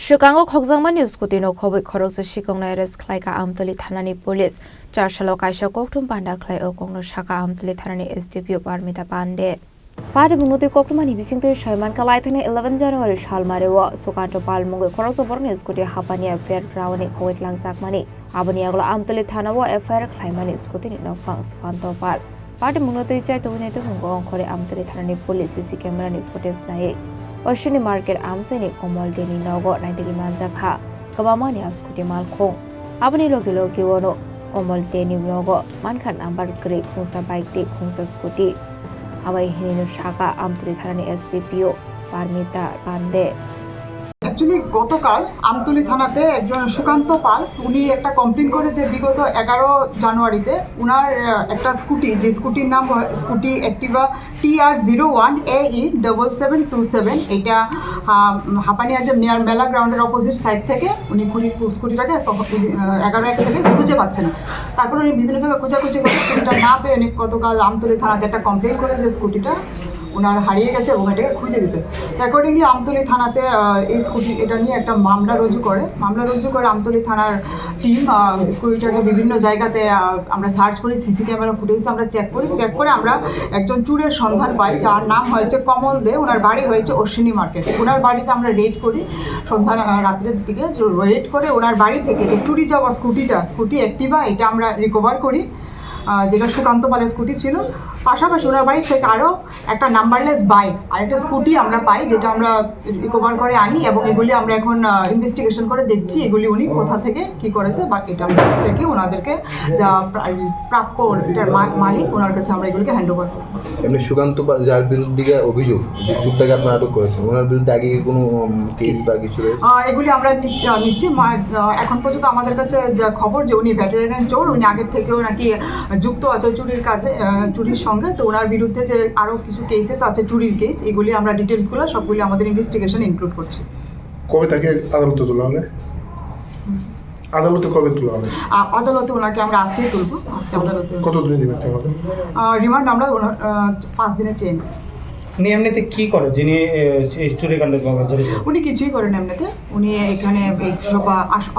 Chicago Khokjangma News Kutino Khoboi Khoroksa Shikongna Arrest Khlaika Amtoli Thanani Police Charshalo Kaisa Koktum Panda Khlai Okongno Shaka Amtoli Thanani SDPO Parmita Pande Party Bunguti Koktumani Bisingto Shaiman Kalai Thane 11 January Shalmarewa Sukanto Palmungo Khoroksa Bor News Kuti Hapania Fair Rawani Khowit Langsakmani Abaniagla Amtoli Thanawa Affair Klaimani Skutini no Fangs Panto Pal Party Bunguti Chai Tubinete Mungo Kore Amtoli Thanani Police CC camera ni footage nae Oshini Market Amsani Komol Deni Nogo 90 Manzakha Kamamani Askuti Malkhong Abani Logilo Kiwono Komol Deni Nogo Mankan Ambar Kri Khungsa Bike Te Khungsa Scooty Awai Hinino Shaka Amtoli Thanani SDPO Parmita Pande Actually, গতকাল আমতলী থানাতে একজন সুকান্ত পাল উনি একটা complain করে যে বিগত 11 জানুয়ারিতে উনার একটা স্কুটি যে স্কুটির নাম স্কুটি অ্যাক্টিভা TR01 AE 7727 এটা হাপানিয়া যে নিয়ার মেলা গ্রাউন্ডের অপোজিট সাইড থেকে উনি স্কুটিটাকে 11 থেকে খুঁজে পাচ্ছেন না তারপর উনি বিভিন্ন জায়গায় খোঁজাখুঁজি করে স্কুটিটা না পেয়ে উনি গতকাল আমতলী থানাতে একটা কমপ্লেইন করে যে স্কুটিটা ওনার হারিয়ে গেছে এবং এটাকে খুঁজে দিতে অ্যাকর্ডিংলি আমতলী থানাতে এই স্কুটি এটা নিয়ে একটা মামলা রুজু করে আমতলী থানার টিম স্কুটিটাকে বিভিন্ন জায়গাতে আমরা সার্চ করি সিসি ক্যামেরা ফুটেজ আমরা চেক করে আমরা একজন চুরের সন্ধান পাই যার নাম হয়েছে কমল দে ওনার বাড়ি হয়েছে অশ্বিনী মার্কেট ওনার বাড়িতে আমরা রেড করি সন্ধান রাত্রের দিকে রেড করে ওনার বাড়ি থেকে যে চুরি যাওয়া স্কুটি অ্যাক্টিভা এটা আমরা রিকভার করি যেটা সুকান্ত পালের স্কুটি ছিল পাশাপাশি ওনার বাড়ি থেকে আরও একটা নাম্বারলেস বাইক আর একটা স্কুটি আমরা পাই যেটা আমরা রিকভার করে আনি এবং এগুলি আমরা এখন ইনভেস্টিগেশন করে দেখছি এগুলি উনি কোথা থেকে কি করেছে বা এটা আমরা দেখে ওনাদেরকে যা প্রাপ্য এটার মালিক ওনার কাছে আমরা এগুলিকে হ্যান্ড ওভার করব এমনি সুকান্ত যার বিরুদ্ধে অভিযোগ যে চুরটাকে আপনারা আটক করেছেন ওনার বিরুদ্ধে আগে কোনো কেস বা কিছু এগুলি আমরা নিচ্ছি এখন পর্যন্ত আমাদের কাছে যা খবর যে উনি ভেটেরিয়ান চোর উনি আগের থেকেও নাকি যুক্ত আছে চুরির সঙ্গে তো ওনার বিরুদ্ধে যে আরও কিছু কেসেস আছে চুরির কেস এগুলি আমরা ডিটেলসগুলো সবগুলি আমাদের ইনভেস্টিগেশন ইনক্লুড করছি কবে তাকে আদালতে তোলা হবে আদালতে কবে তোলা হবে আদালতে ওনাকে আমরা আজকেই তুলবো আজকে আদালতে কতদিন দিবেন আমাদের রিমান্ড আমরা 5 দিনের চেন উনি এমনিতে কি করে যিনি চুরি কাণ্ডে জড়িত উনি কিছুই করেন এমনিতে উনি এখানে সব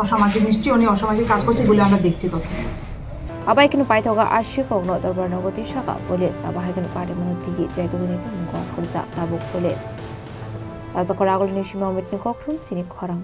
অসামাজিক নিশ্চয়ই উনি অসামাজিক কাজ করছে বলে আমরা দেখছি তখন Abai kinu pai thoga ashikongno dorbanogoti shaka police abai kinu party monotigi jaitubinite mungko khurza labuk police Azakora agol nishimo mitni kokrum sini khorang